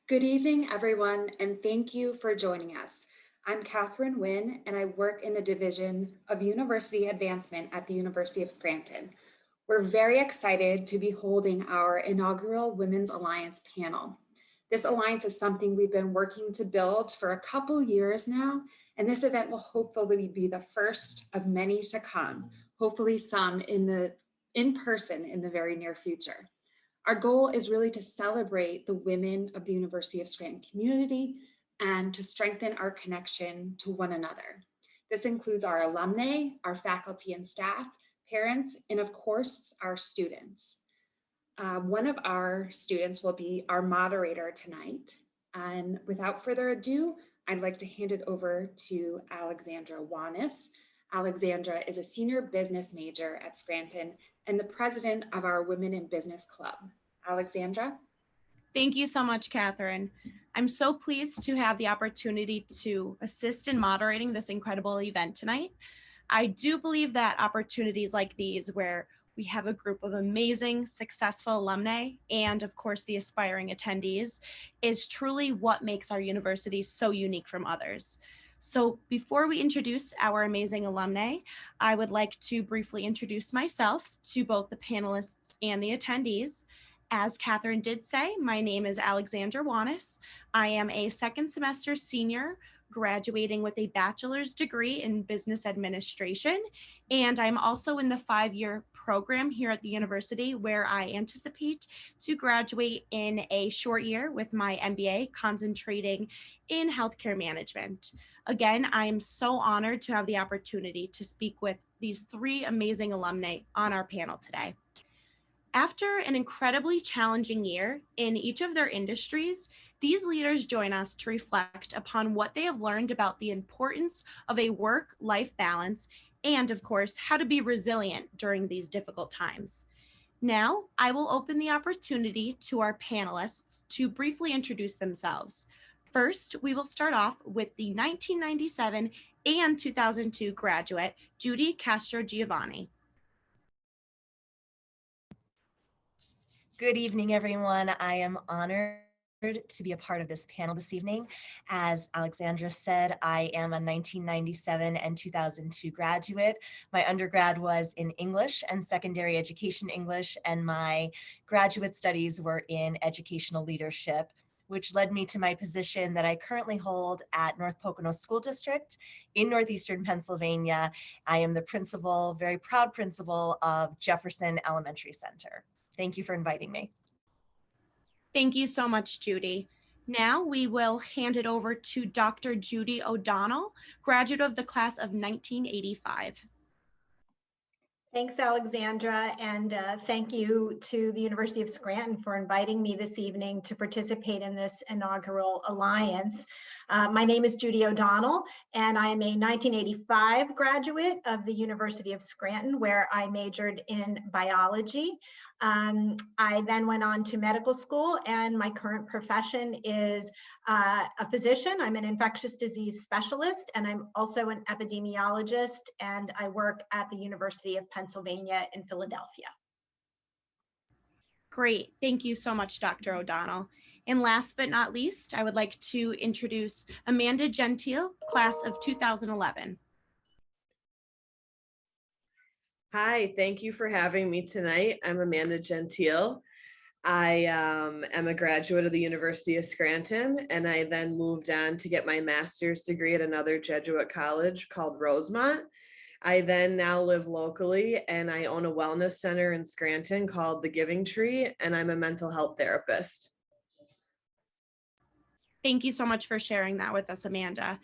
Good evening, everyone, and thank you for joining us. I'm Kathryn Wynn, and I work in the Division of University Advancement at the University of Scranton. We're very excited to be holding our inaugural Women's Alliance panel. This alliance is something we've been working to build for a couple years now, and this event will hopefully be the first of many to come, hopefully some in person in the very near future. Our goal is really to celebrate the women of the University of Scranton community and to strengthen our connection to one another. This includes our alumni, our faculty and staff, parents, and of course, our students. One of our students will be our moderator tonight. And without further ado, I'd like to hand it over to Alexandra Wanas. Alexandra is a senior business major at Scranton and the president of our Women in Business Club. Alexandra? Thank you so much, Kathryn. I'm so pleased to have the opportunity to assist in moderating this incredible event tonight. I do believe that opportunities like these, where we have a group of amazing, successful alumni and, of course, the aspiring attendees, is truly what makes our university so unique from others. So before we introduce our amazing alumni, I would like to briefly introduce myself to both the panelists and the attendees. As Kathryn did say, my name is Alexandra Wanas. I am a second semester senior graduating with a bachelor's degree in business administration. And I'm also in the 5-year program here at the university where I anticipate to graduate in a short year with my MBA concentrating in healthcare management. Again, I am so honored to have the opportunity to speak with these three amazing alumni on our panel today. After an incredibly challenging year in each of their industries, these leaders join us to reflect upon what they have learned about the importance of a work-life balance and, of course, how to be resilient during these difficult times. Now, I will open the opportunity to our panelists to briefly introduce themselves. First, we will start off with the 1997 and 2002 graduate, Judy Castrogiovanni. Good evening, everyone. I am honored to be a part of this panel this evening. As Alexandra said, I am a 1997 and 2002 graduate. My undergrad was in English and secondary education English, and my graduate studies were in educational leadership, which led me to my position that I currently hold at North Pocono School District in Northeastern Pennsylvania. I am the principal, very proud principal of Jefferson Elementary Center. Thank you for inviting me. Thank you so much, Judy. Now we will hand it over to Dr. Judy O Donnell, graduate of the class of 1985. Thanks, Alexandra, and thank you to the University of Scranton for inviting me this evening to participate in this inaugural alliance. My name is Judy O Donnell, and I am a 1985 graduate of the University of Scranton, where I majored in biology. I then went on to medical school, and my current profession is a physician. I'm an infectious disease specialist, and I'm also an epidemiologist, and I work at the University of Pennsylvania in Philadelphia. Great. Thank you so much, Dr. O'Donnell. And last but not least, I would like to introduce Amanda Gentile, class of 2011. Hi, thank you for having me tonight. I'm Amanda Gentile. I am a graduate of the University of Scranton, and I then moved on to get my master's degree at another Jesuit college called Rosemont. I then now live locally, and I own a wellness center in Scranton called The Giving Tree, and I'm a mental health therapist. Thank you so much for sharing that with us, Amanda.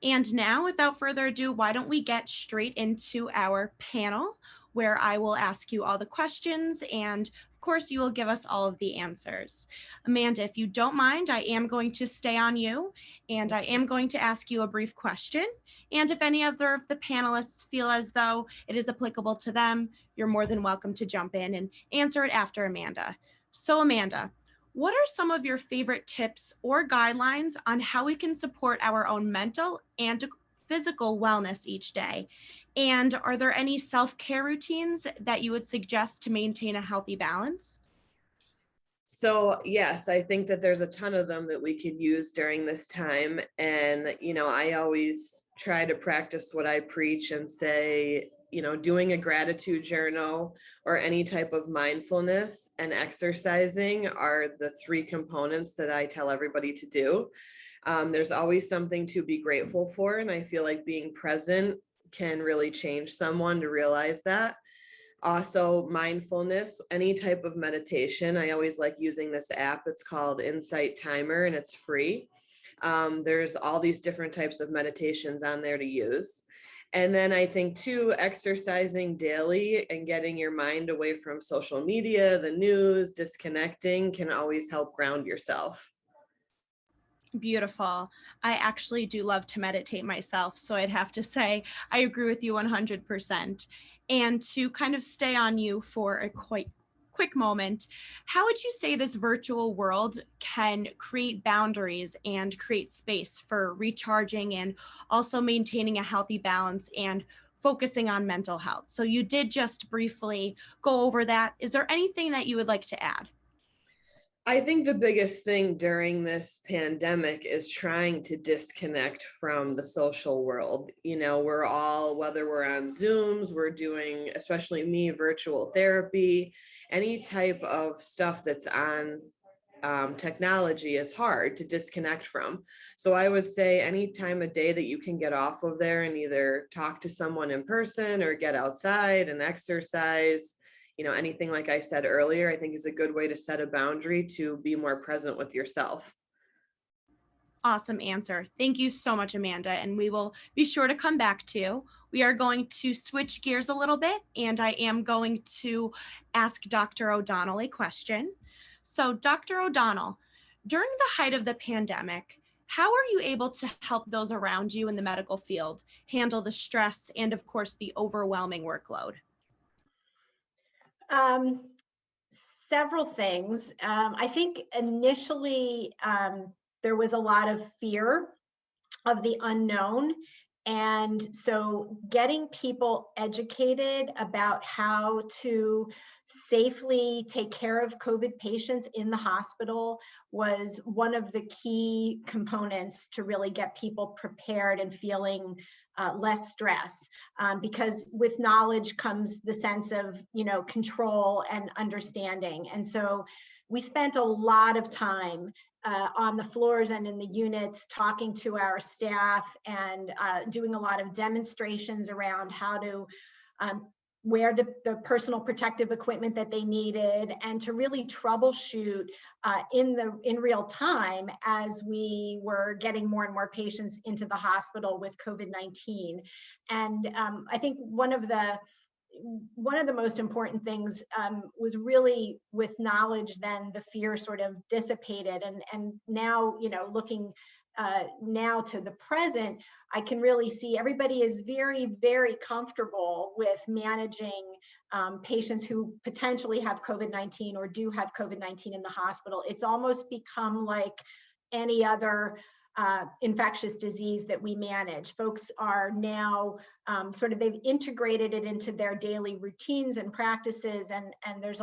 And now, without further ado, why don't we get straight into our panel, where I will ask you all the questions, and of course, you will give us all of the answers. Amanda, if you don't mind, I am going to stay on you, and I am going to ask you a brief question. And if any other of the panelists feel as though it is applicable to them, you're more than welcome to jump in and answer it after Amanda. So Amanda, what are some of your favorite tips or guidelines on how we can support our own mental and physical wellness each day? And are there any self-care routines that you would suggest to maintain a healthy balance? So yes, I think that there's a ton of them that we could use during this time. And, I always try to practice what I preach and say, doing a gratitude journal or any type of mindfulness and exercising are the three components that I tell everybody to do. There's always something to be grateful for. And I feel like being present can really change someone to realize that. Also, mindfulness, any type of meditation. I always like using this app. It's called Insight Timer and it's free. There's all these different types of meditations on there to use. And then I think too, exercising daily and getting your mind away from social media, the news, disconnecting can always help ground yourself. Beautiful. I actually do love to meditate myself. So I'd have to say, I agree with you 100%. And to kind of stay on you for a quite quick moment, how would you say this virtual world can create boundaries and create space for recharging and also maintaining a healthy balance and focusing on mental health? So you did just briefly go over that. Is there anything that you would like to add? I think the biggest thing during this pandemic is trying to disconnect from the social world. We're all, whether we're on Zooms, we're doing, especially me, virtual therapy, any type of stuff that's on technology is hard to disconnect from. So I would say any time of day that you can get off of there and either talk to someone in person or get outside and exercise, anything like I said earlier, I think is a good way to set a boundary to be more present with yourself. Awesome answer. Thank you so much, Amanda. And we will be sure to come back to you. We are going to switch gears a little bit, and I am going to ask Dr. O'Donnell a question. So, Dr. O'Donnell, during the height of the pandemic, how are you able to help those around you in the medical field handle the stress and, of course, the overwhelming workload? Several things. I think initially there was a lot of fear of the unknown. And so getting people educated about how to safely take care of COVID patients in the hospital was one of the key components to really get people prepared and feeling less stress, because with knowledge comes the sense of, control and understanding. And so we spent a lot of time on the floors and in the units talking to our staff and doing a lot of demonstrations around how to wear the personal protective equipment that they needed, and to really troubleshoot in real time as we were getting more and more patients into the hospital with COVID-19. And I think one of the most important things was really, with knowledge, then the fear sort of dissipated. And now, looking now to the present, I can really see everybody is very, very comfortable with managing patients who potentially have COVID-19 or do have COVID-19 in the hospital. It's almost become like any other infectious disease that we manage. Folks are now they've integrated it into their daily routines and practices, and there's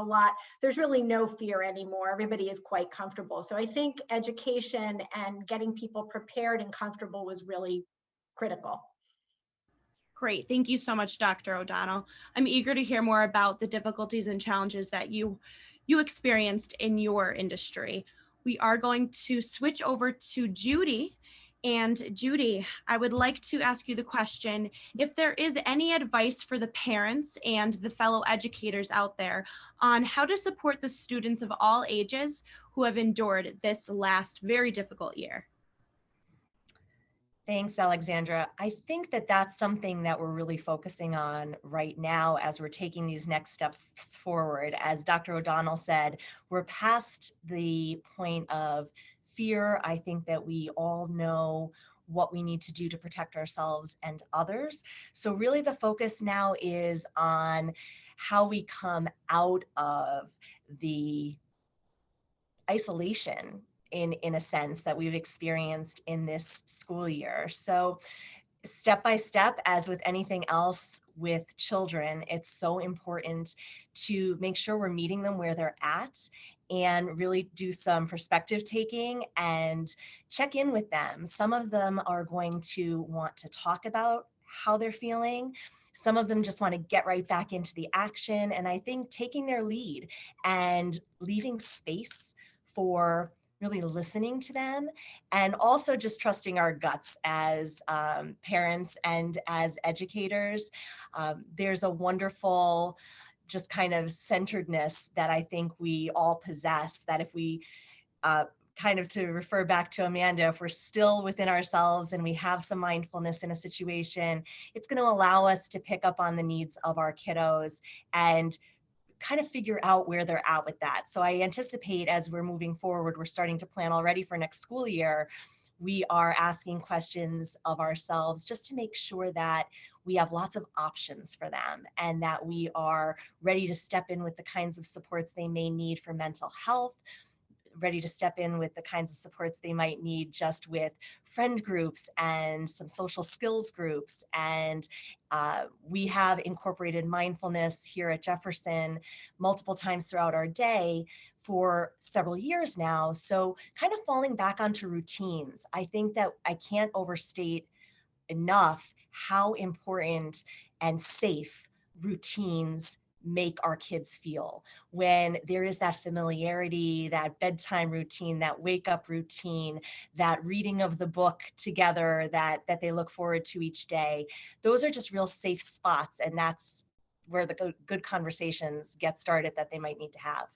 really no fear anymore. Everybody is quite comfortable. So I think education and getting people prepared and comfortable was really critical. Great. Thank you so much, Dr. O'Donnell. I'm eager to hear more about the difficulties and challenges that you experienced in your industry. We are going to switch over to Judy. And Judy, I would like to ask you the question, if there is any advice for the parents and the fellow educators out there on how to support the students of all ages who have endured this last very difficult year. Thanks, Alexandra. I think that that's something that we're really focusing on right now as we're taking these next steps forward. As Dr. O'Donnell said, we're past the point of fear. I think that we all know what we need to do to protect ourselves and others. So really the focus now is on how we come out of the isolation in a sense that we've experienced in this school year. So step by step, as with anything else, with children, it's so important to make sure we're meeting them where they're at and really do some perspective taking and check in with them. Some of them are going to want to talk about how they're feeling. Some of them just want to get right back into the action. And I think taking their lead and leaving space for really listening to them, and also just trusting our guts as parents and as educators. There's a wonderful just kind of centeredness that I think we all possess, that if we kind of, to refer back to Amanda, if we're still within ourselves and we have some mindfulness in a situation, it's going to allow us to pick up on the needs of our kiddos and kind of figure out where they're at with that. So I anticipate as we're moving forward, we're starting to plan already for next school year. We are asking questions of ourselves just to make sure that we have lots of options for them and that we are ready to step in with the kinds of supports they may need for mental health, ready to step in with the kinds of supports they might need just with friend groups and some social skills groups. And we have incorporated mindfulness here at Jefferson multiple times throughout our day for several years now. So kind of falling back onto routines. I think that I can't overstate enough how important and safe routines make our kids feel. When there is that familiarity, that bedtime routine, that wake up routine, that reading of the book together that they look forward to each day, those are just real safe spots. And that's where the good conversations get started that they might need to have.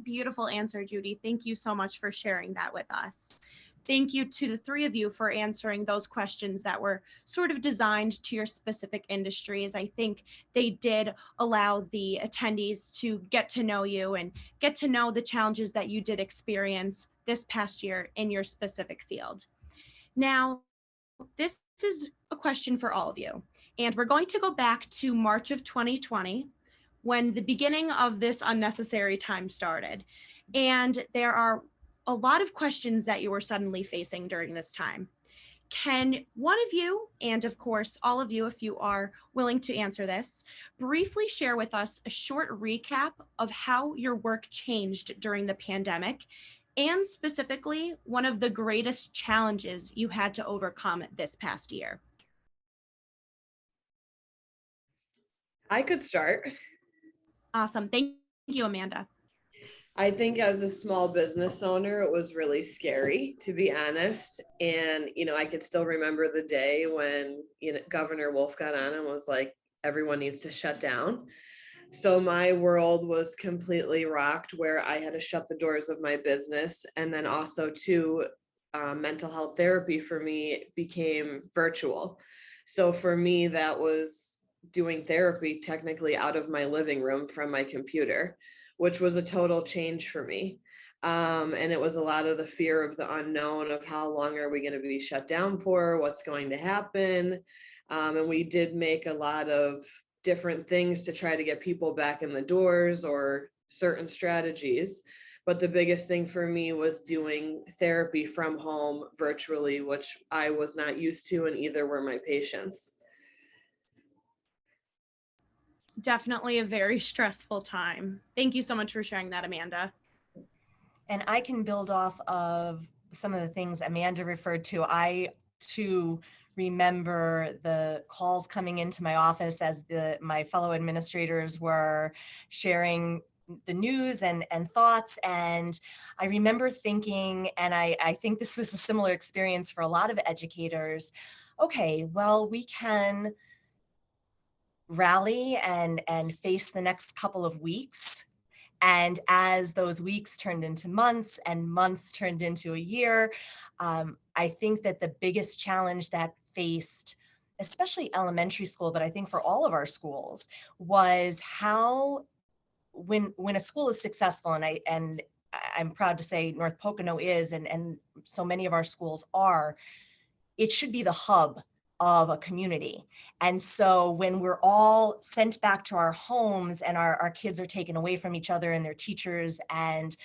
Beautiful answer, Judy. Thank you so much for sharing that with us. Thank you to the three of you for answering those questions that were sort of designed to your specific industries. I think they did allow the attendees to get to know you and get to know the challenges that you did experience this past year in your specific field. Now, this is a question for all of you, and we're going to go back to March of 2020, when the beginning of this unnecessary time started. And there are a lot of questions that you were suddenly facing during this time. Can one of you, and of course all of you if you are willing to answer this, briefly share with us a short recap of how your work changed during the pandemic, and specifically one of the greatest challenges you had to overcome this past year? I could start. Awesome. Thank you, Amanda. I think as a small business owner, it was really scary, to be honest. And, I could still remember the day when, Governor Wolf got on and was like, everyone needs to shut down. So my world was completely rocked, where I had to shut the doors of my business. And then also too, mental health therapy for me became virtual. So for me, that was doing therapy technically out of my living room from my computer, which was a total change for me. And it was a lot of the fear of the unknown of how long are we going to be shut down for, what's going to happen. And we did make a lot of different things to try to get people back in the doors or certain strategies. But the biggest thing for me was doing therapy from home virtually, which I was not used to, and either were my patients. Definitely a very stressful time. Thank you so much for sharing that, Amanda. And I can build off of some of the things Amanda referred to. I too remember the calls coming into my office as my fellow administrators were sharing the news and thoughts. And I remember thinking, and I think this was a similar experience for a lot of educators, okay, well, we can rally and face the next couple of weeks. And as those weeks turned into months and months turned into a year, I think that the biggest challenge that faced, especially elementary school, but I think for all of our schools, was how, when a school is successful, and I'm proud to say North Pocono is, and so many of our schools are, it should be the hub of a community. And so when we're all sent back to our homes and our kids are taken away from each other and their teachers, and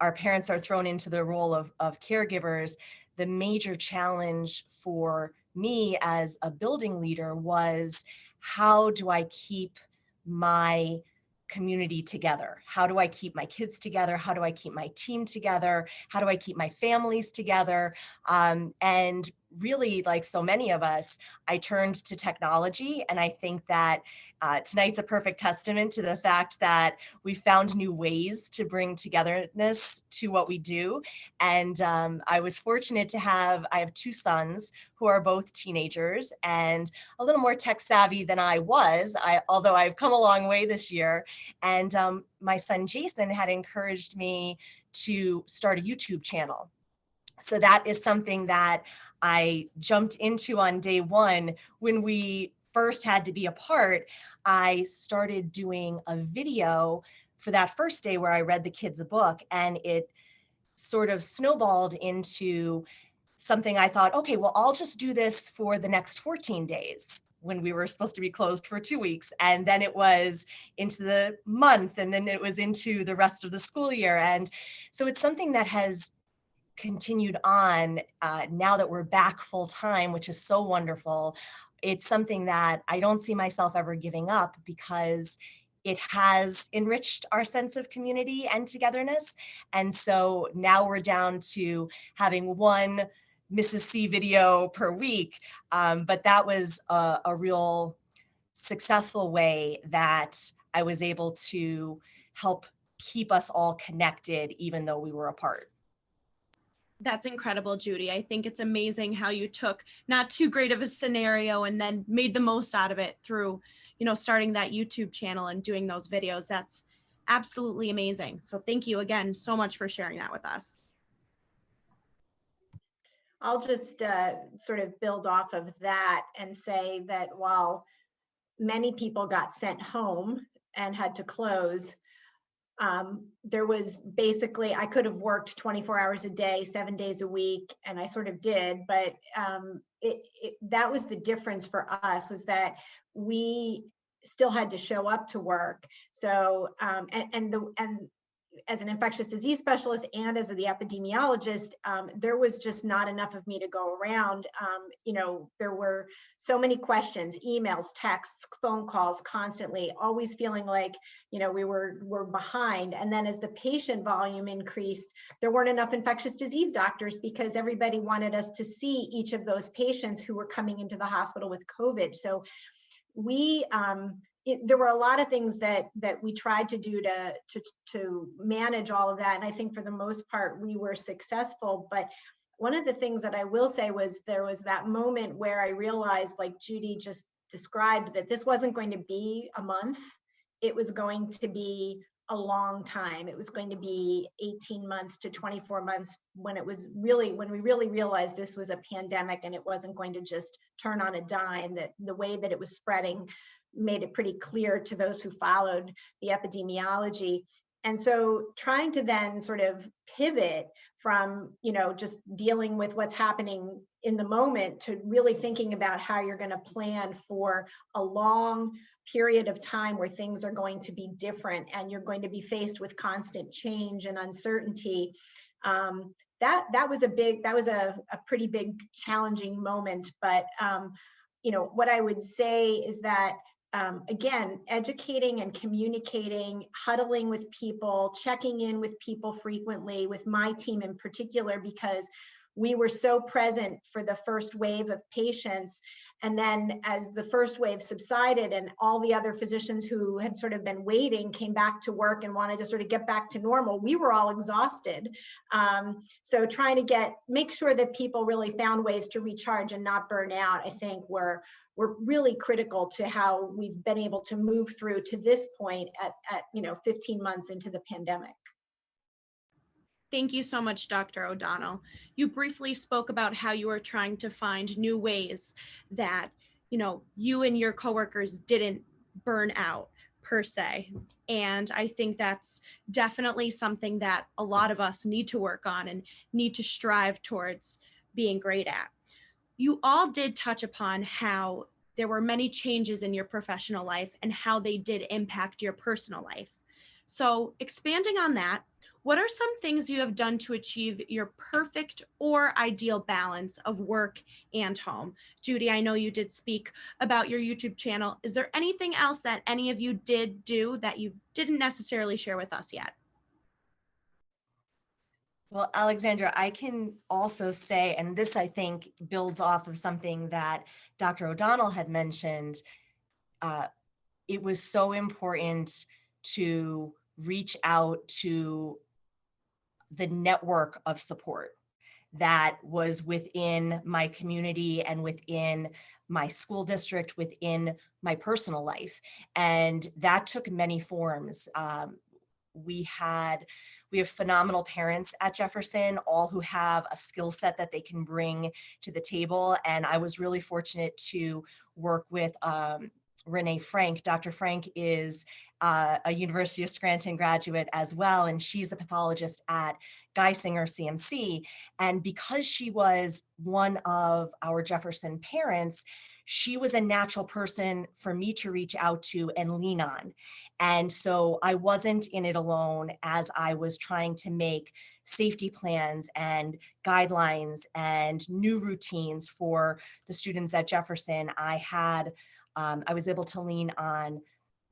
our parents are thrown into the role of caregivers, the major challenge for me as a building leader was, how do I keep my community together? How do I keep my kids together? How do I keep my team together? How do I keep my families together? And really, like so many of us, I turned to technology. And I think that tonight's a perfect testament to the fact that we found new ways to bring togetherness to what we do. And I was fortunate to I have two sons who are both teenagers and a little more tech savvy than I was, although I've come a long way this year. And my son Jason had encouraged me to start a YouTube channel. So that is something that I jumped into on day one. When we first had to be apart, I started doing a video for that first day where I read the kids a book, and it sort of snowballed into something. I thought, okay, well, I'll just do this for the next 14 days when we were supposed to be closed for 2 weeks. And then it was into the month, and then it was into the rest of the school year. And so it's something that has continued on now that we're back full time, which is so wonderful. It's something that I don't see myself ever giving up, because it has enriched our sense of community and togetherness. And so now we're down to having one Mrs. C video per week. But that was a real successful way that I was able to help keep us all connected, even though we were apart. That's incredible, Judy. I think it's amazing how you took not too great of a scenario and then made the most out of it through, starting that YouTube channel and doing those videos. That's absolutely amazing. So thank you again so much for sharing that with us. I'll just sort of build off of that and say that while many people got sent home and had to close, there was basically, I could have worked 24 hours a day, 7 days a week, and I sort of did, but that was the difference for us, was that we still had to show up to work. So, and as an infectious disease specialist and as the epidemiologist, there was just not enough of me to go around. There were so many questions, emails, texts, phone calls, constantly, always feeling like, we were behind. And then as the patient volume increased, there weren't enough infectious disease doctors, because everybody wanted us to see each of those patients who were coming into the hospital with COVID. So there were a lot of things that we tried to do to manage all of that. And I think for the most part, we were successful. But one of the things that I will say was, there was that moment where I realized, like Judy just described, that this wasn't going to be a month. It was going to be a long time. It was going to be 18 months to 24 months when we really realized this was a pandemic and it wasn't going to just turn on a dime, that the way that it was spreading made it pretty clear to those who followed the epidemiology. And so trying to then sort of pivot from, just dealing with what's happening in the moment to really thinking about how you're going to plan for a long period of time where things are going to be different and you're going to be faced with constant change and uncertainty. That was a pretty big challenging moment. But, what I would say is that, again, educating and communicating, huddling with people, checking in with people frequently, with my team in particular, because we were so present for the first wave of patients. And then as the first wave subsided and all the other physicians who had sort of been waiting came back to work and wanted to sort of get back to normal, we were all exhausted. So trying to make sure that people really found ways to recharge and not burn out, I think were really critical to how we've been able to move through to this point at 15 months into the pandemic. Thank you so much, Dr. O'Donnell. You briefly spoke about how you were trying to find new ways that, you and your coworkers didn't burn out per se. And I think that's definitely something that a lot of us need to work on and need to strive towards being great at. You all did touch upon how there were many changes in your professional life and how they did impact your personal life. So expanding on that, What are some things you have done to achieve your perfect or ideal balance of work and home? Judy, I know you did speak about your YouTube channel. Is there anything else that any of you did do that you didn't necessarily share with us yet? Well, Alexandra, I can also say, and this I think builds off of something that Dr. O'Donnell had mentioned, it was so important to reach out to the network of support that was within my community and within my school district, within my personal life. And that took many forms. We have phenomenal parents at Jefferson, all who have a skill set that they can bring to the table. And I was really fortunate to work with Renee Frank. Dr. Frank is a University of Scranton graduate as well, and she's a pathologist at Geisinger CMC. And because she was one of our Jefferson parents, she was a natural person for me to reach out to and lean on. And so I wasn't in it alone as I was trying to make safety plans and guidelines and new routines for the students at Jefferson. I was able to lean on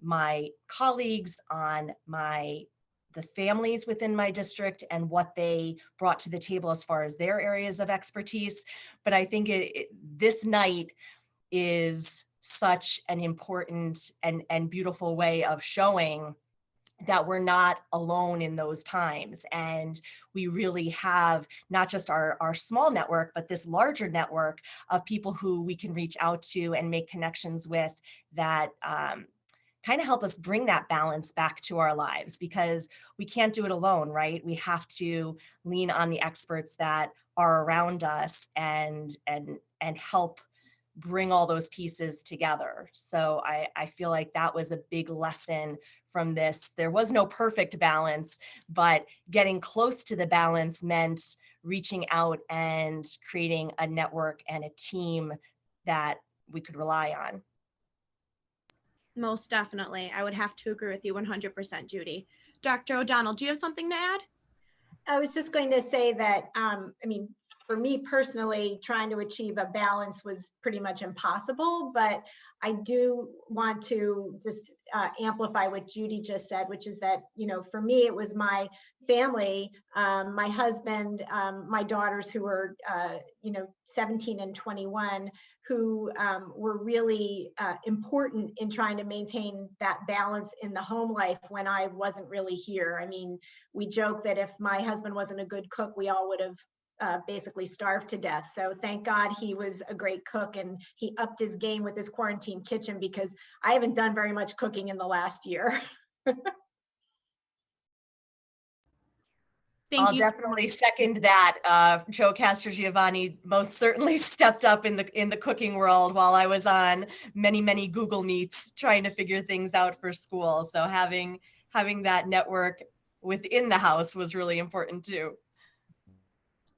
my colleagues, on the families within my district and what they brought to the table as far as their areas of expertise. But I think this night is such an important and beautiful way of showing that we're not alone in those times. And we really have not just our small network, but this larger network of people who we can reach out to and make connections with that kind of help us bring that balance back to our lives, because we can't do it alone, right? We have to lean on the experts that are around us and help bring all those pieces together. So I feel like that was a big lesson from this. There was no perfect balance, but getting close to the balance meant reaching out and creating a network and a team that we could rely on. Most definitely. I would have to agree with you 100%, Judy. Dr. O'Donnell, do you have something to add? I was just going to say that, for me personally, trying to achieve a balance was pretty much impossible, but I do want to just amplify what Judy just said, which is that, for me, it was my family, my husband, my daughters who were, 17 and 21, who were really important in trying to maintain that balance in the home life when I wasn't really here. I mean, we joke that if my husband wasn't a good cook, we all would have basically starved to death. So thank God he was a great cook, and he upped his game with his quarantine kitchen, because I haven't done very much cooking in the last year. Thank I'll you. definitely second that. Joe Castrogiovanni most certainly stepped up in the cooking world while I was on many Google Meets trying to figure things out for school. So having that network within the house was really important too.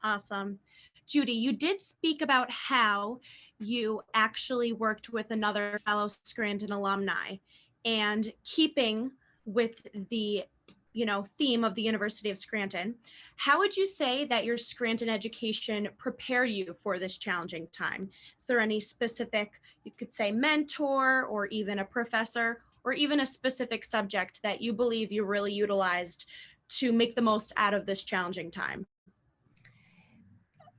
Awesome. Judy, you did speak about how you actually worked with another fellow Scranton alumni, and keeping with the theme of the University of Scranton, how would you say that your Scranton education prepared you for this challenging time? Is there any specific, you could say, mentor or even a professor or even a specific subject that you believe you really utilized to make the most out of this challenging time?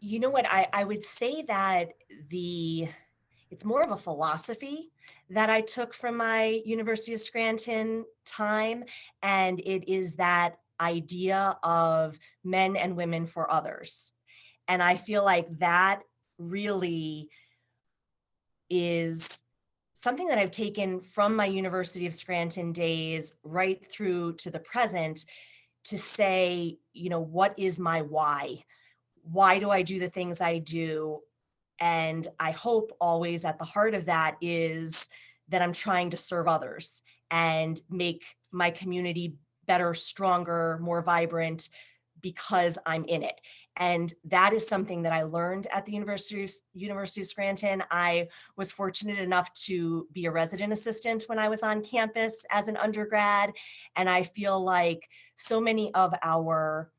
You know what, I would say that it's more of a philosophy that I took from my University of Scranton time, and it is that idea of men and women for others. And I feel like that really is something that I've taken from my University of Scranton days right through to the present, to say, what is my why? Why do I do the things I do? And I hope always at the heart of that is that I'm trying to serve others and make my community better, stronger, more vibrant, because I'm in it. And that is something that I learned at the University of Scranton. I was fortunate enough to be a resident assistant when I was on campus as an undergrad. And I feel like so many of our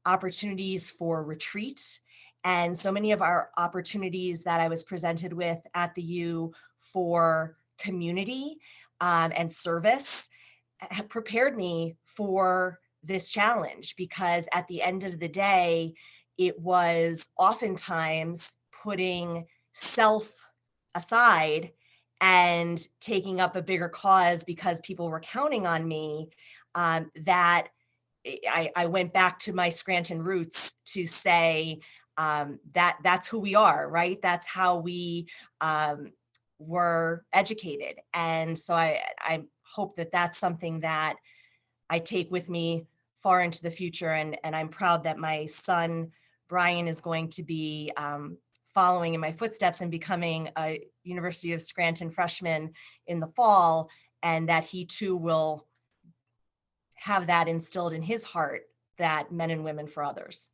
opportunities for retreat and so many of our opportunities that I was presented with at the U for community and service have prepared me for this challenge, because at the end of the day, it was oftentimes putting self aside and taking up a bigger cause because people were counting on me, that I went back to my Scranton roots to say that that's who we are, right? That's how we were educated. And so I hope that that's something that I take with me far into the future. And I'm proud that my son, Brian, is going to be following in my footsteps and becoming a University of Scranton freshman in the fall, and that he too will have that instilled in his heart, that men and women for others.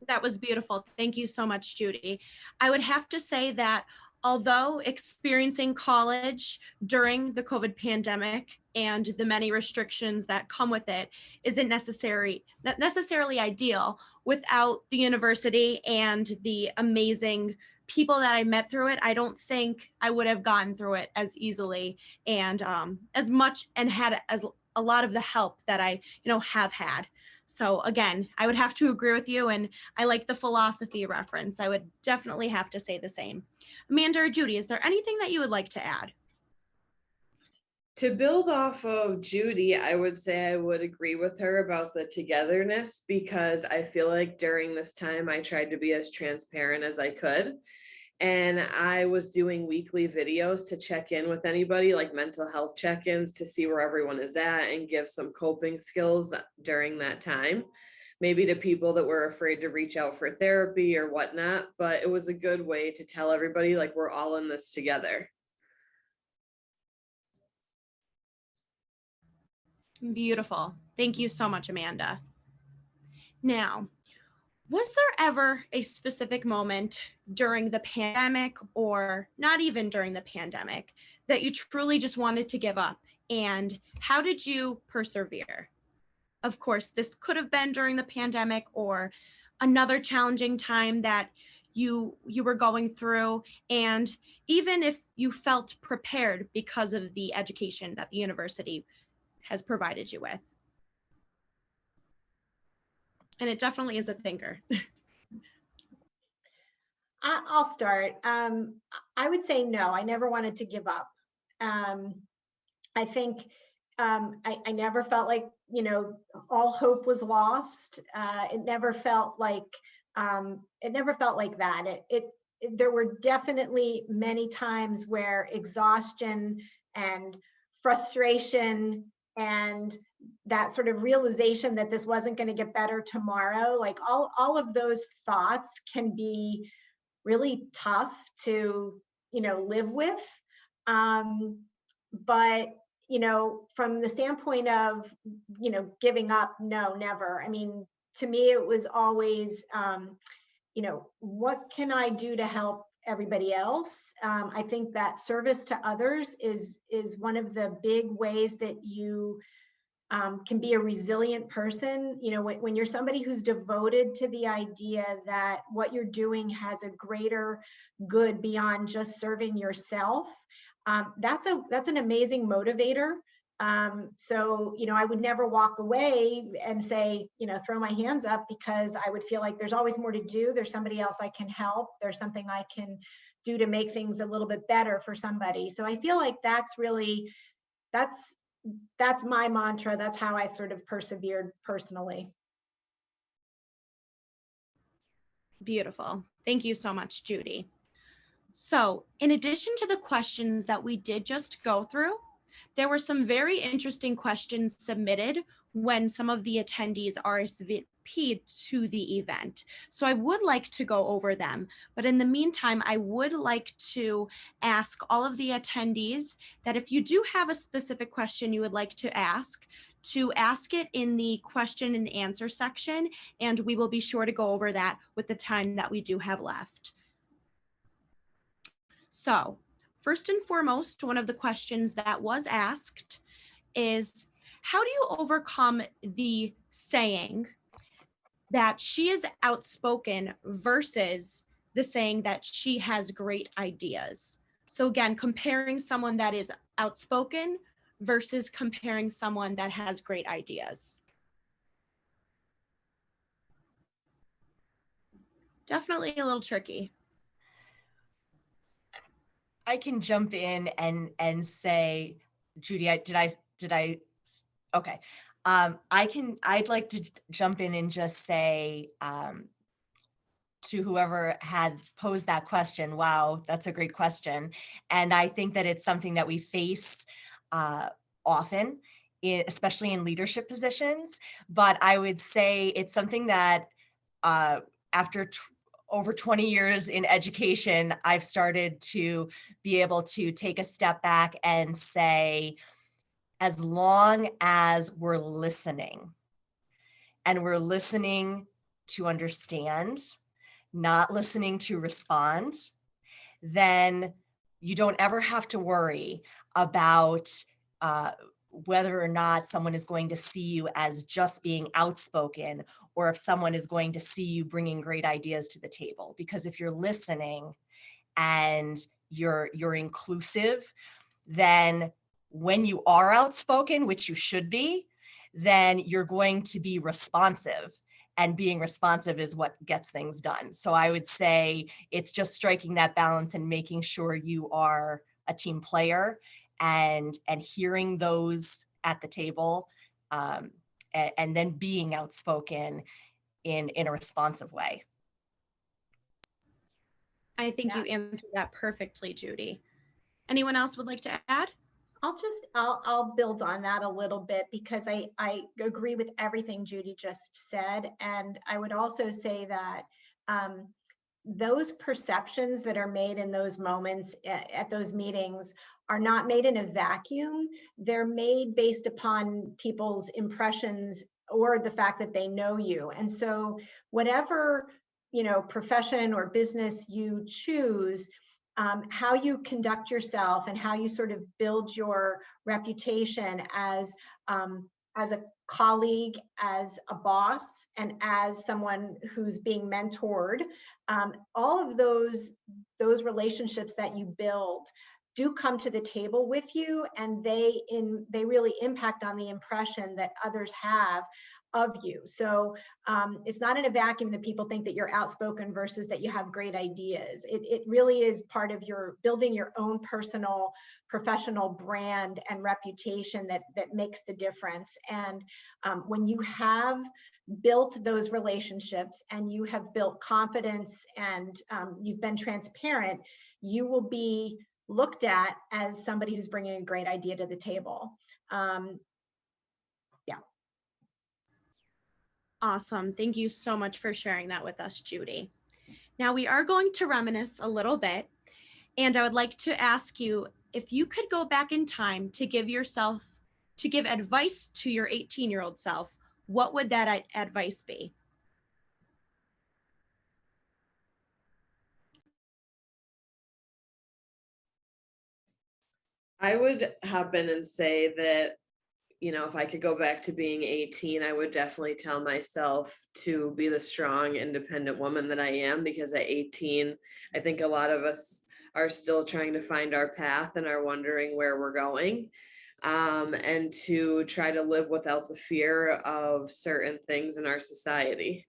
That was beautiful. Thank you so much, Judy. I would have to say that although experiencing college during the COVID pandemic and the many restrictions that come with it isn't not necessarily ideal, without the university and the amazing people that I met through it, I don't think I would have gotten through it as easily and as much, and had as a lot of the help that I have had. So again, I would have to agree with you, and I like the philosophy reference. I would definitely have to say the same. Amanda or Judy, is there anything that you would like to add? To build off of Judy, I would say I would agree with her about the togetherness, because I feel like during this time I tried to be as transparent as I could. And I was doing weekly videos to check in with anybody, like mental health check-ins, to see where everyone is at and give some coping skills during that time, maybe to people that were afraid to reach out for therapy or whatnot. But it was a good way to tell everybody, like, we're all in this together. Beautiful. Thank you so much, Amanda. Now, was there ever a specific moment during the pandemic, or not even during the pandemic, that you truly just wanted to give up? And how did you persevere? Of course, this could have been during the pandemic or another challenging time that you were going through, and even if you felt prepared because of the education that the university has provided you with. And it definitely is a thinker. I'll start. I would say no, I never wanted to give up. I think I never felt like, all hope was lost. It never felt like that. There were definitely many times where exhaustion and frustration and that sort of realization that this wasn't going to get better tomorrow, like all of those thoughts can be really tough to, live with. But, from the standpoint of, giving up, no, never. I mean, to me, it was always, what can I do to help everybody else? I think that service to others is one of the big ways that you can be a resilient person. When you're somebody who's devoted to the idea that what you're doing has a greater good beyond just serving yourself, that's an amazing motivator. So, I would never walk away and say, throw my hands up, because I would feel like there's always more to do. There's somebody else I can help. There's something I can do to make things a little bit better for somebody. So I feel like that's my mantra. That's how I sort of persevered personally. Beautiful. Thank you so much, Judy. So in addition to the questions that we did just go through, There were some very interesting questions submitted when some of the attendees RSVP'd to the event. So I would like to go over them, but in the meantime, I would like to ask all of the attendees that if you do have a specific question you would like to ask it in the question and answer section, and we will be sure to go over that with the time that we do have left. So, first and foremost, one of the questions that was asked is, how do you overcome the saying that she is outspoken versus the saying that she has great ideas? So again, comparing someone that is outspoken versus comparing someone that has great ideas. Definitely a little tricky. I can jump in and say, Judy, okay. I'd like to jump in and just say to whoever had posed that question, wow, that's a great question. And I think that it's something that we face often, especially in leadership positions. But I would say it's something that after over 20 years in education, I've started to be able to take a step back and say, as long as we're listening, and we're listening to understand, not listening to respond, then you don't ever have to worry about whether or not someone is going to see you as just being outspoken, or if someone is going to see you bringing great ideas to the table. Because if you're listening and you're inclusive, then when you are outspoken, which you should be, then you're going to be responsive. And being responsive is what gets things done. So I would say it's just striking that balance and making sure you are a team player and hearing those at the table, and then being outspoken in a responsive way. I think you answered that perfectly, Judy. Anyone else would like to add? I'll build on that a little bit, because I agree with everything Judy just said. And I would also say that those perceptions that are made in those moments at those meetings are not made in a vacuum. They're made based upon people's impressions or the fact that they know you. And so whatever, profession or business you choose, how you conduct yourself and how you sort of build your reputation as a colleague, as a boss, and as someone who's being mentored, all of those relationships that you build do come to the table with you, and they really impact on the impression that others have of you. So it's not in a vacuum that people think that you're outspoken versus that you have great ideas. It really is part of your building your own personal professional brand and reputation that makes the difference. And when you have built those relationships and you have built confidence and you've been transparent, you will be looked at as somebody who's bringing a great idea to the table. Awesome. Thank you so much for sharing that with us, Judy. Now we are going to reminisce a little bit, and I would like to ask you if you could go back in time to give advice to your 18-year-old self, what would that advice be? I would hop in and say that, if I could go back to being 18, I would definitely tell myself to be the strong, independent woman that I am, because at 18, I think a lot of us are still trying to find our path and are wondering where we're going, and to try to live without the fear of certain things in our society.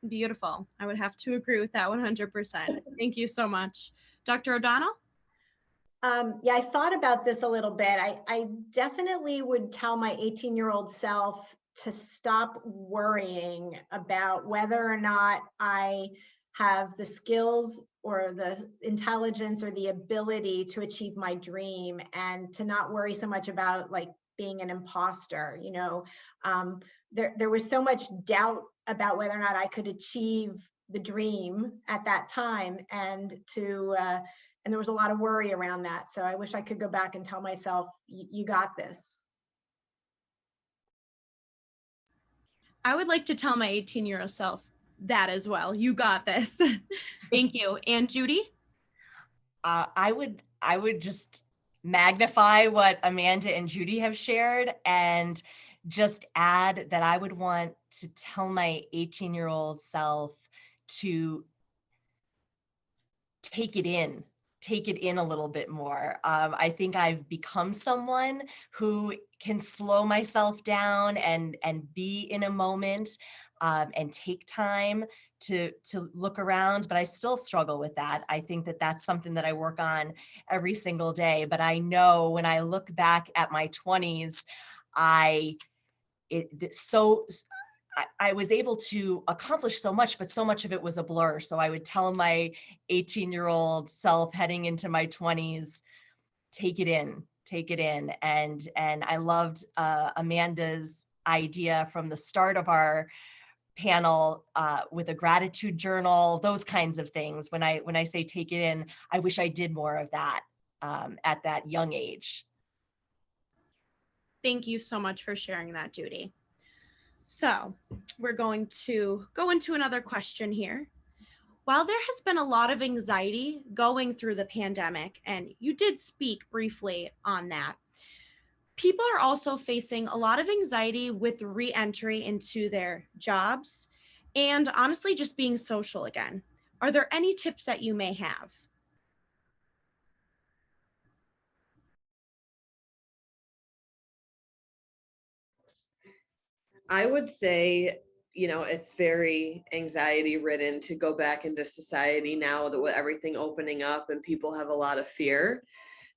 Beautiful. I would have to agree with that 100%. Thank you so much. Dr. O'Donnell? Yeah, I thought about this a little bit. I definitely would tell my 18-year-old self to stop worrying about whether or not I have the skills the intelligence or the ability to achieve my dream, and to not worry so much about like being an imposter. There was so much doubt about whether or not I could achieve the dream at that time, and there was a lot of worry around that. So I wish I could go back and tell myself, you got this. I would like to tell my 18-year-old self that as well. You got this. Thank you. And Judy? I would just magnify what Amanda and Judy have shared, and just add that I would want to tell my 18-year-old self to take it in a little bit more. I think I've become someone who can slow myself down and be in a moment, and take time to look around, but I still struggle with that. I think that that's something that I work on every single day. But I know when I look back at my 20s, I was able to accomplish so much, but so much of it was a blur. So I would tell my 18-year-old self heading into my 20s, take it in. And I loved Amanda's idea from the start of our panel, with a gratitude journal, those kinds of things. When I say take it in, I wish I did more of that at that young age. Thank you so much for sharing that, Judy. So we're going to go into another question here. While there has been a lot of anxiety going through the pandemic, and you did speak briefly on that, people are also facing a lot of anxiety with re-entry into their jobs and honestly just being social again. Are there any tips that you may have? I would say, it's very anxiety ridden to go back into society now that with everything opening up and people have a lot of fear.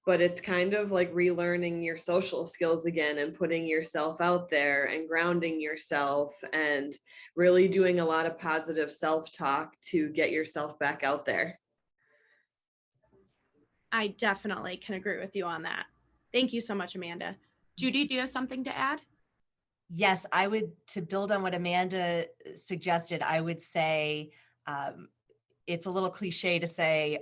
But it's kind of like relearning your social skills again and putting yourself out there and grounding yourself and really doing a lot of positive self-talk to get yourself back out there. I definitely can agree with you on that. Thank you so much, Amanda. Judy, do you have something to add? Yes, I would, to build on what Amanda suggested, I would say it's a little cliche to say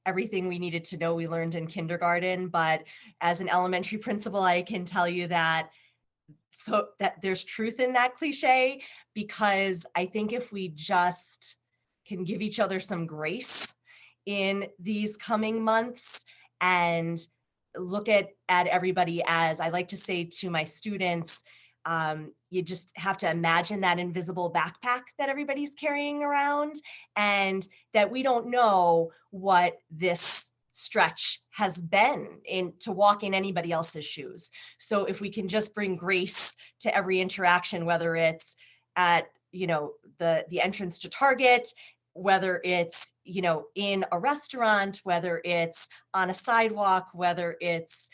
everything we needed to know we learned in kindergarten, but as an elementary principal, I can tell you that there's truth in that cliche, because I think if we just can give each other some grace in these coming months and look at everybody, as I like to say to my students, you just have to imagine that invisible backpack that everybody's carrying around, and that we don't know what this stretch has been to walk in anybody else's shoes. So if we can just bring grace to every interaction, whether it's at, the entrance to Target, whether it's, in a restaurant, whether it's on a sidewalk, whether it's,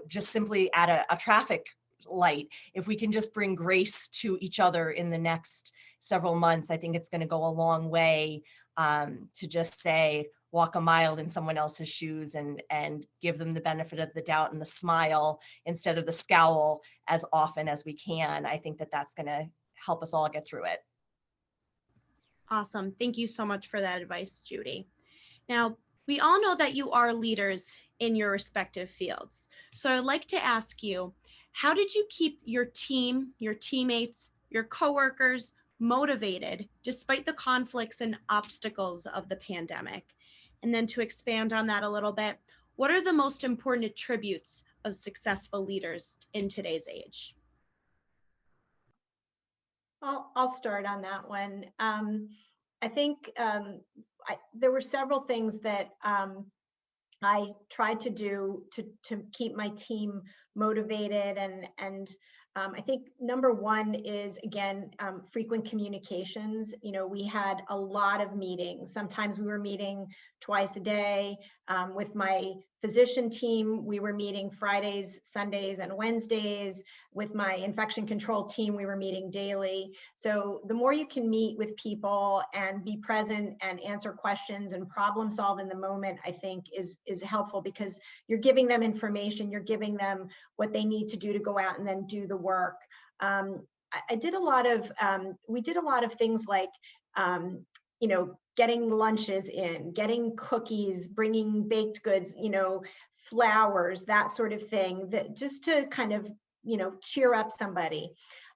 just simply at a traffic light, if we can just bring grace to each other in the next several months, I think it's going to go a long way, to just say, walk a mile in someone else's shoes and give them the benefit of the doubt and the smile instead of the scowl as often as we can. I think that that's going to help us all get through it. Awesome. Thank you so much for that advice, Judy. Now, we all know that you are leaders in your respective fields. So I'd like to ask you, how did you keep your team, your teammates, your coworkers motivated despite the conflicts and obstacles of the pandemic? And then to expand on that a little bit, what are the most important attributes of successful leaders in today's age? I'll start on that one. I think there were several things that I tried to do to keep my team motivated, and I think number one is, again, frequent communications. We had a lot of meetings. Sometimes we were meeting twice a day. With my physician team, we were meeting Fridays, Sundays, and Wednesdays. With my infection control team, we were meeting daily. So the more you can meet with people and be present and answer questions and problem solve in the moment, I think is helpful, because you're giving them information, you're giving them what they need to do to go out and then do the work. I did a lot of, we did a lot of things like, you know, getting lunches in, getting cookies, bringing baked goods, you know, flowers, that sort of thing, that just to kind of, you know, cheer up somebody.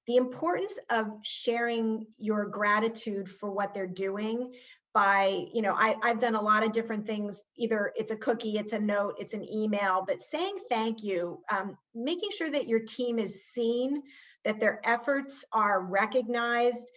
The importance of sharing your gratitude for what they're doing by, you know, I've done a lot of different things. Either it's a cookie, it's a note, it's an email, but saying thank you, making sure that your team is seen, that their efforts are recognized.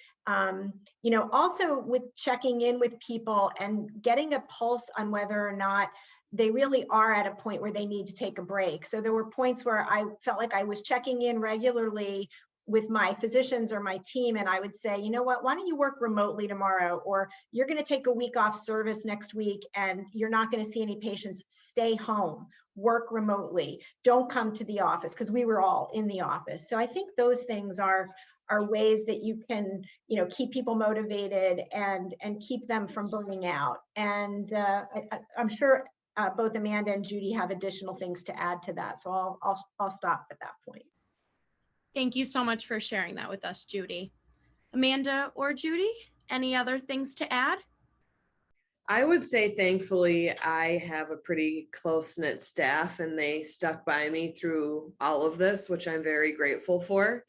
You know, also with checking in with people and getting a pulse on whether or not they really are at a point where they need to take a break. So there were points where I felt like I was checking in regularly with my physicians or my team, and I would say, you know what, why don't you work remotely tomorrow? Or you're going to take a week off service next week and you're not going to see any patients. Stay home, work remotely, don't come to the office, because we were all in the office. So I think those things are ways that you can, you know, keep people motivated and keep them from burning out. And I'm sure both Amanda and Judy have additional things to add to that. So I'll stop at that point. Thank you so much for sharing that with us, Judy. Amanda or Judy, any other things to add? I would say, thankfully, I have a pretty close-knit staff, and they stuck by me through all of this, which I'm very grateful for.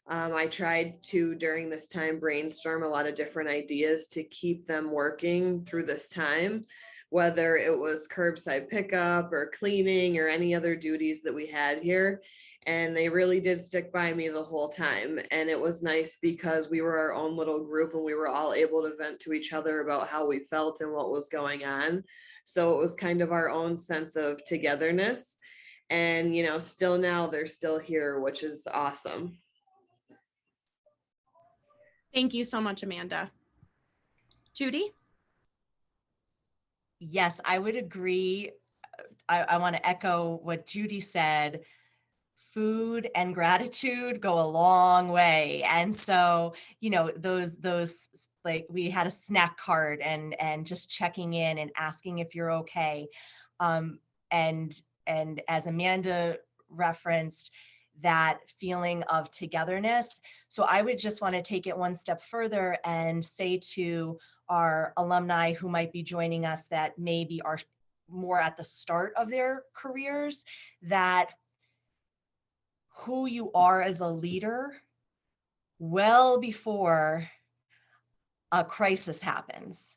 I tried to, during this time, brainstorm a lot of different ideas to keep them working through this time, whether it was curbside pickup or cleaning or any other duties that we had here. And they really did stick by me the whole time. And it was nice because we were our own little group and we were all able to vent to each other about how we felt and what was going on. So it was kind of our own sense of togetherness. And, you know, still now they're still here, which is awesome. Thank you so much, Amanda. Judy? Yes, I would agree. I want to echo what Judy said. Food and gratitude go a long way. And so, you know, those like, we had a snack cart and just checking in and asking if you're okay. And as Amanda referenced, that feeling of togetherness. So I would just want to take it one step further and say to our alumni who might be joining us that maybe are more at the start of their careers, that who you are as a leader well before a crisis happens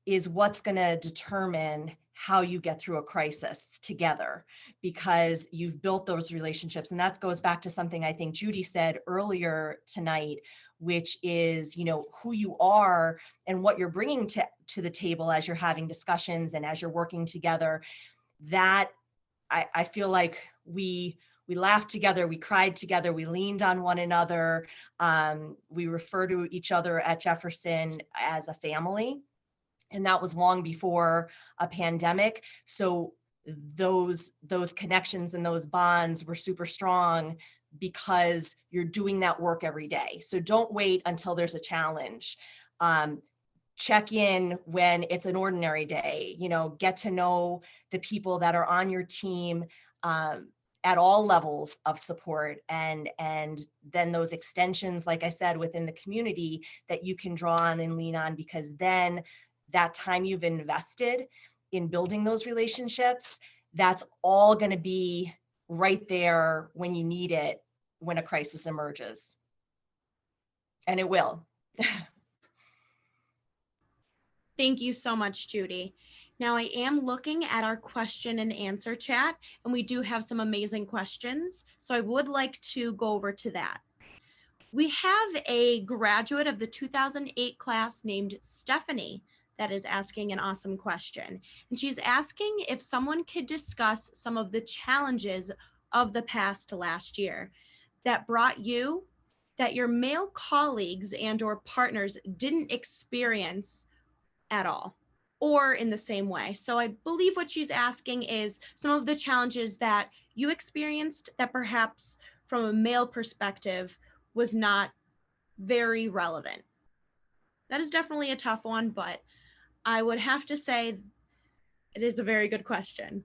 is what's going to determine how you get through a crisis together, because you've built those relationships. And that goes back to something I think Judy said earlier tonight, which is, you know, who you are and what you're bringing to the table as you're having discussions and as you're working together. That I feel like we laughed together, we cried together, we leaned on one another. We refer to each other at Jefferson as a family. And that was long before a pandemic. So those connections and those bonds were super strong because you're doing that work every day. So don't wait until there's a challenge. Check in when it's an ordinary day, you know, get to know the people that are on your team at all levels of support, and then those extensions, like I said, within the community that you can draw on and lean on, because then that time you've invested in building those relationships, that's all going to be right there when you need it, when a crisis emerges. And it will. Thank you so much, Judy. Now I am looking at our question and answer chat, and we do have some amazing questions. So I would like to go over to that. We have a graduate of the 2008 class named Stephanie that is asking an awesome question. And she's asking if someone could discuss some of the challenges of the past last year that brought you, that your male colleagues and or partners didn't experience at all. or in the same way. So I believe what she's asking is some of the challenges that you experienced that perhaps from a male perspective was not very relevant. That is definitely a tough one, but I would have to say it is a very good question.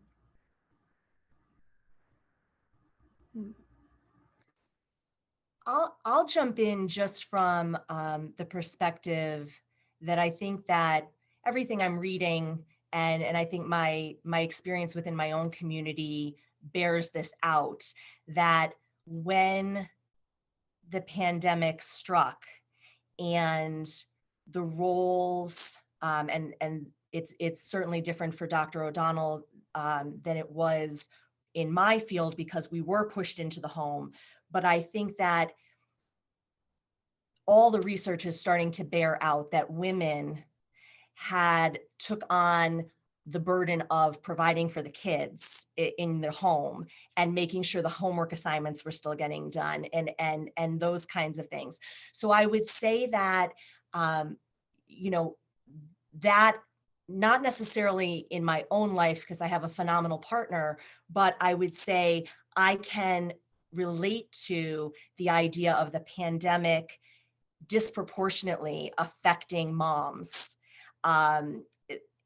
I'll jump in just from the perspective that I think that everything I'm reading and I think my experience within my own community bears this out, that when the pandemic struck and the roles and it's certainly different for Dr. O'Donnell than it was in my field because we were pushed into the home. But I think that all the research is starting to bear out that women had took on the burden of providing for the kids in the home and making sure the homework assignments were still getting done and those kinds of things. So I would say that you know, that not necessarily in my own life because I have a phenomenal partner, but I would say I can relate to the idea of the pandemic disproportionately affecting moms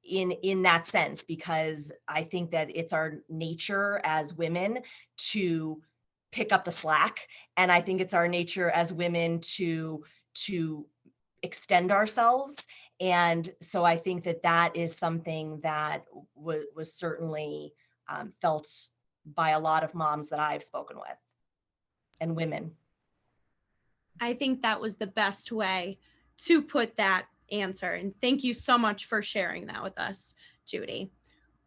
in that sense, because I think that it's our nature as women to pick up the slack, and I think it's our nature as women to extend ourselves. And so I think that that is something that was certainly felt by a lot of moms that I've spoken with and women. I think that was the best way to put that answer. And thank you so much for sharing that with us, Judy.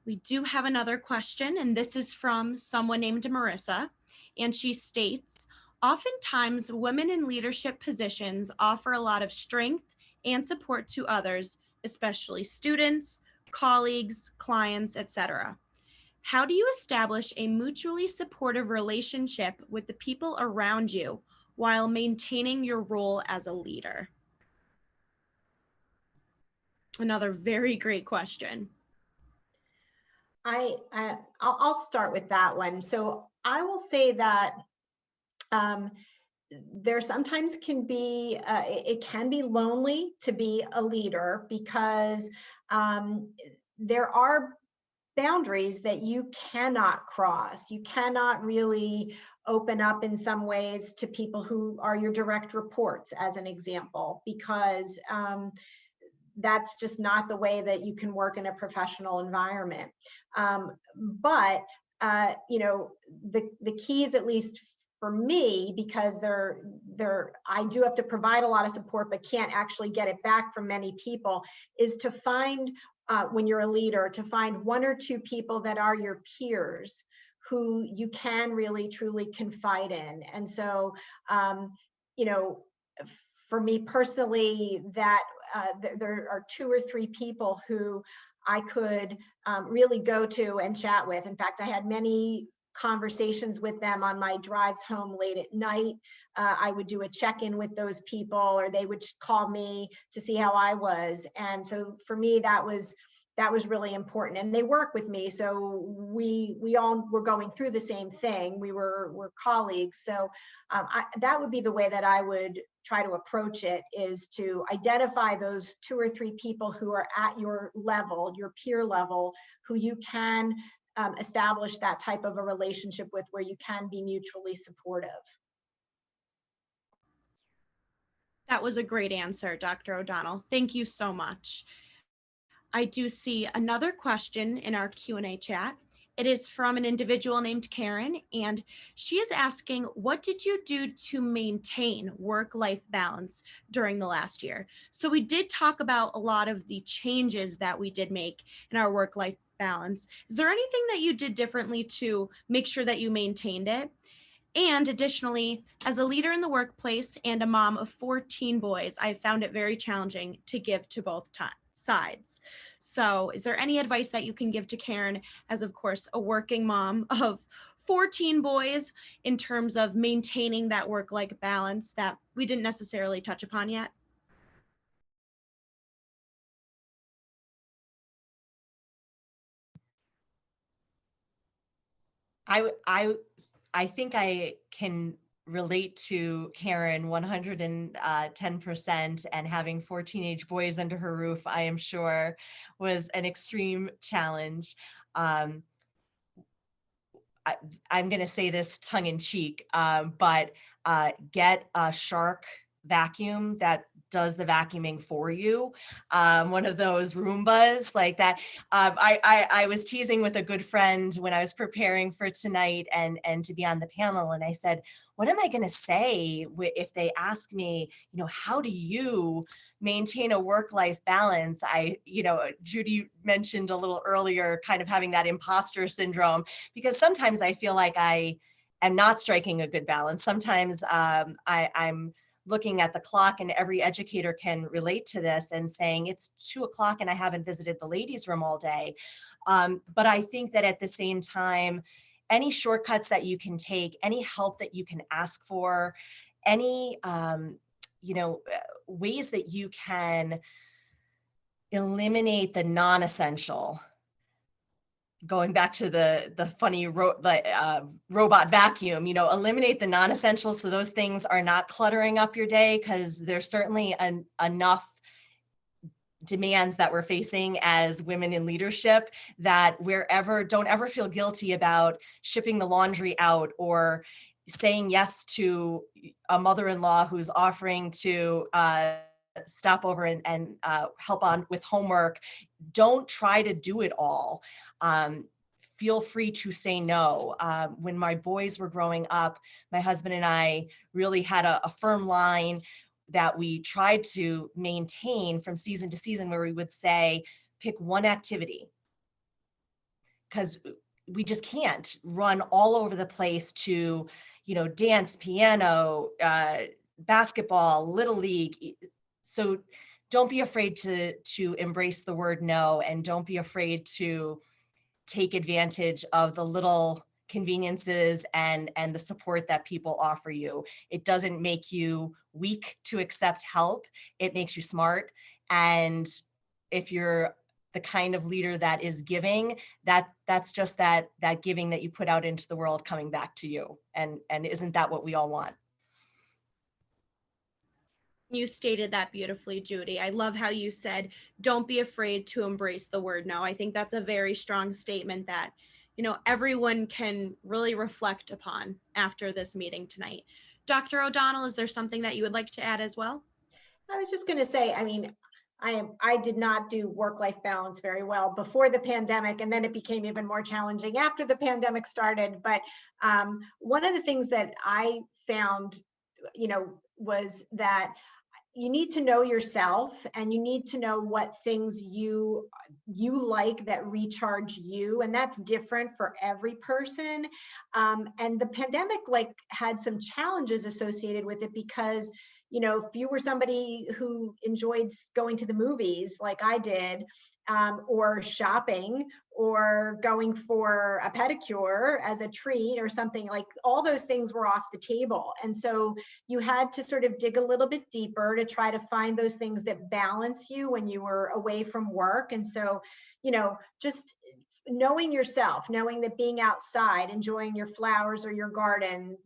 We do have another question, and this is from someone named Marissa. And she states, oftentimes women in leadership positions offer a lot of strength and support to others, especially students, colleagues, clients, etc. How do you establish a mutually supportive relationship with the people around you while maintaining your role as a leader? Another very great question. I'll start with that one. So I will say that there sometimes can be, it can be lonely to be a leader because there are boundaries that you cannot cross. You cannot really open up in some ways to people who are your direct reports, as an example, because that's just not the way that you can work in a professional environment. But you know, the keys, at least for me, because I do have to provide a lot of support, but can't actually get it back from many people, is to find, when you're a leader, to find one or two people that are your peers who you can really truly confide in. And so, you know, for me personally, that there are two or three people who I could really go to and chat with. In fact, I had many conversations with them on my drives home late at night. I would do a check-in with those people, or they would call me to see how I was. And so for me, that was really important. And they work with me, so we all were going through the same thing. We're colleagues. So that would be the way that I would try to approach it, is to identify those two or three people who are at your level, your peer level, who you can establish that type of a relationship with, where you can be mutually supportive. That was a great answer, Dr. O'Donnell. Thank you so much. I do see another question in our Q&A chat. It is from an individual named Karen, and she is asking, what did you do to maintain work-life balance during the last year? So we did talk about a lot of the changes that we did make in our work-life balance. Is there anything that you did differently to make sure that you maintained it? And additionally, as a leader in the workplace and a mom of 14 boys, I found it very challenging to give to both sides. So is there any advice that you can give to Karen, as of course a working mom of 14 boys, in terms of maintaining that work-life balance that we didn't necessarily touch upon yet? I think I can relate to Karen 110%, and having 4 teenage boys under her roof, I am sure, was an extreme challenge. Um, I, I'm going to say this tongue in cheek, but get a Shark vacuum that does the vacuuming for you. One of those Roombas like that. I was teasing with a good friend when I was preparing for tonight and to be on the panel, and I said, what am I going to say if they ask me, how do you maintain a work-life balance? Judy mentioned a little earlier, kind of having that imposter syndrome, because sometimes I feel like I am not striking a good balance. Sometimes I'm looking at the clock, and every educator can relate to this, and saying it's 2 o'clock and I haven't visited the ladies' room all day. But I think that at the same time, any shortcuts that you can take, any help that you can ask for, any ways that you can eliminate the non-essential. Going back to the funny robot vacuum, eliminate the non-essential so those things are not cluttering up your day, because there's certainly enough demands that we're facing as women in leadership that don't ever feel guilty about shipping the laundry out or saying yes to a mother-in-law who's offering to stop over and help on with homework. Don't try to do it all. Feel free to say no. When my boys were growing up, my husband and I really had a firm line that we tried to maintain from season to season, where we would say, pick one activity, because we just can't run all over the place to, dance, piano, basketball, little league. So don't be afraid to embrace the word no, and don't be afraid to take advantage of the little conveniences and the support that people offer you. It doesn't make you weak to accept help. It makes you smart. And if you're the kind of leader that is giving, that's just that giving that you put out into the world coming back to you. And isn't that what we all want? You stated that beautifully, Judy. I love how you said, don't be afraid to embrace the word no. I think that's a very strong statement that, everyone can really reflect upon after this meeting tonight. Dr. O'Donnell, is there something that you would like to add as well? I was just going to say, I did not do work-life balance very well before the pandemic, and then it became even more challenging after the pandemic started. But one of the things that I found, was that you need to know yourself, and you need to know what things you like that recharge you, and that's different for every person. And the pandemic had some challenges associated with it, because if you were somebody who enjoyed going to the movies like I did, or shopping, or going for a pedicure as a treat or something, like all those things were off the table. And so you had to sort of dig a little bit deeper to try to find those things that balance you when you were away from work. And so, just knowing yourself, knowing that being outside, enjoying your flowers or your garden,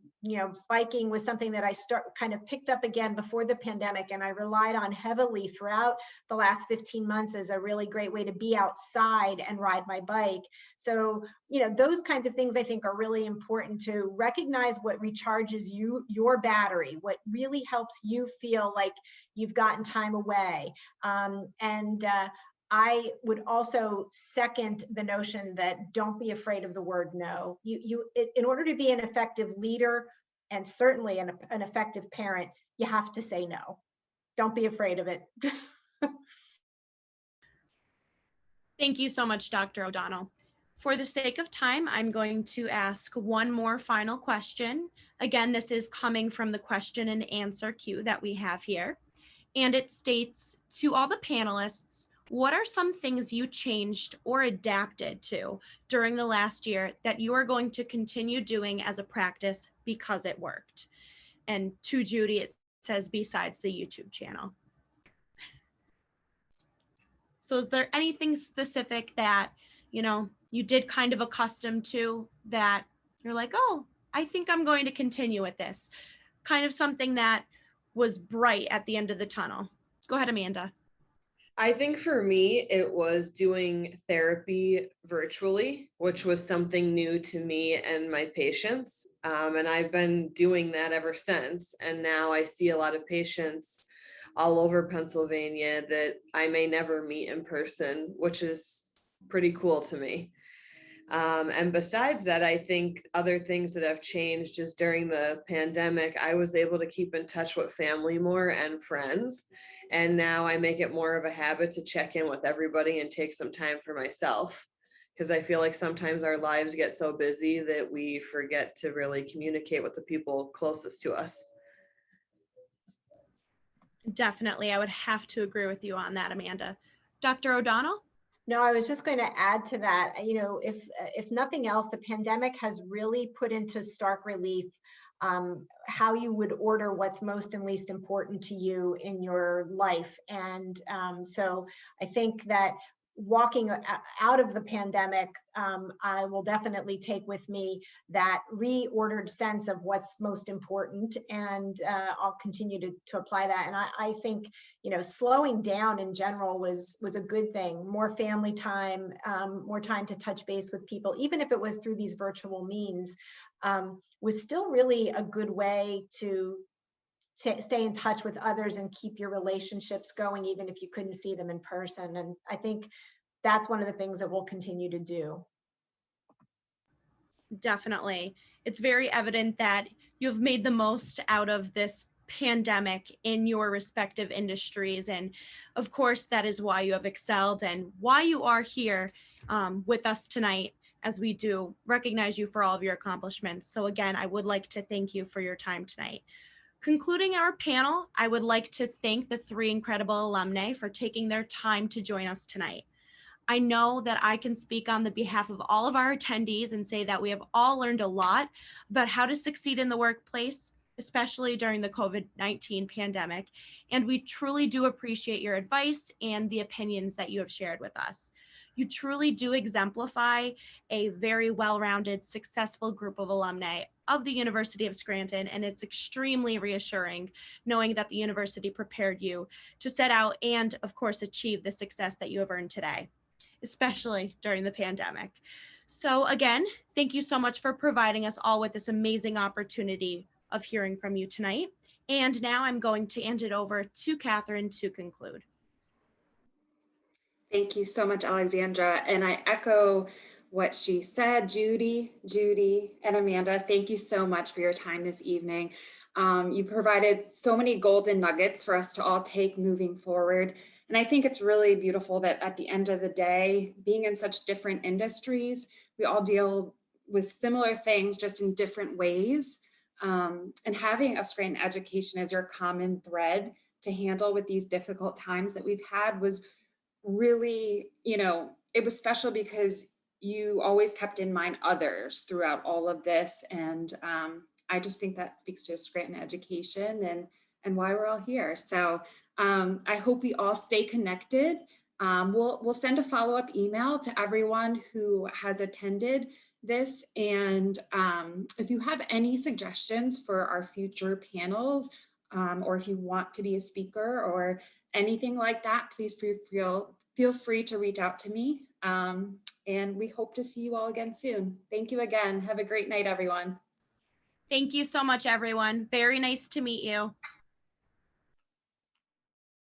biking was something that I kind of picked up again before the pandemic, and I relied on heavily throughout the last 15 months as a really great way to be outside and ride my bike. So, those kinds of things I think are really important, to recognize what recharges your battery, what really helps you feel like you've gotten time away. I would also second the notion that don't be afraid of the word no. In order to be an effective leader, and certainly an effective parent, you have to say no. Don't be afraid of it. Thank you so much, Dr. O'Donnell. For the sake of time, I'm going to ask one more final question. Again, this is coming from the question and answer queue that we have here. And it states, to all the panelists, what are some things you changed or adapted to during the last year that you are going to continue doing as a practice because it worked? And to Judy, it says, besides the YouTube channel. So is there anything specific that, you did kind of accustom to that You're like, oh, I think I'm going to continue with this. Kind of something that was bright at the end of the tunnel. Go ahead, Amanda. I think for me, it was doing therapy virtually, which was something new to me and my patients. And I've been doing that ever since. And now I see a lot of patients all over Pennsylvania that I may never meet in person, which is pretty cool to me. And besides that, I think other things that have changed is during the pandemic, I was able to keep in touch with family more and friends. And now I make it more of a habit to check in with everybody and take some time for myself. Because I feel like sometimes our lives get so busy that we forget to really communicate with the people closest to us. Definitely. I would have to agree with you on that, Amanda. Dr. O'Donnell? No, I was just going to add to that. If nothing else, the pandemic has really put into stark relief how you would order what's most and least important to you in your life. And so I think that walking out of the pandemic, I will definitely take with me that reordered sense of what's most important, and I'll continue to apply that. And I think, slowing down in general was a good thing. More family time, more time to touch base with people, even if it was through these virtual means, was still really a good way to stay in touch with others and keep your relationships going, even if you couldn't see them in person. And I think that's one of the things that we'll continue to do. Definitely. It's very evident that you've made the most out of this pandemic in your respective industries. And of course, that is why you have excelled and why you are here with us tonight, as we do recognize you for all of your accomplishments. So again, I would like to thank you for your time tonight. Concluding our panel, I would like to thank the three incredible alumni for taking their time to join us tonight. I know that I can speak on the behalf of all of our attendees and say that we have all learned a lot about how to succeed in the workplace, especially during the COVID-19 pandemic. And we truly do appreciate your advice and the opinions that you have shared with us. You truly do exemplify a very well-rounded, successful group of alumni of the University of Scranton, and it's extremely reassuring knowing that the university prepared you to set out and, of course, achieve the success that you have earned today, especially during the pandemic. So again, thank you so much for providing us all with this amazing opportunity of hearing from you tonight. And now I'm going to hand it over to Kathryn to conclude. Thank you so much, Alexandra. And I echo what she said. Judy, and Amanda, thank you so much for your time this evening. You provided so many golden nuggets for us to all take moving forward. And I think it's really beautiful that at the end of the day, being in such different industries, we all deal with similar things, just in different ways. And having a Scranton education as your common thread to handle with these difficult times that we've had was really, it was special because you always kept in mind others throughout all of this. And I just think that speaks to Scranton education and why we're all here. So I hope we all stay connected. We'll send a follow-up email to everyone who has attended this. And if you have any suggestions for our future panels, or if you want to be a speaker or anything like that, please feel free to reach out to me. And we hope to see you all again soon. Thank you again. Have a great night, everyone. Thank you so much, everyone. Very nice to meet you.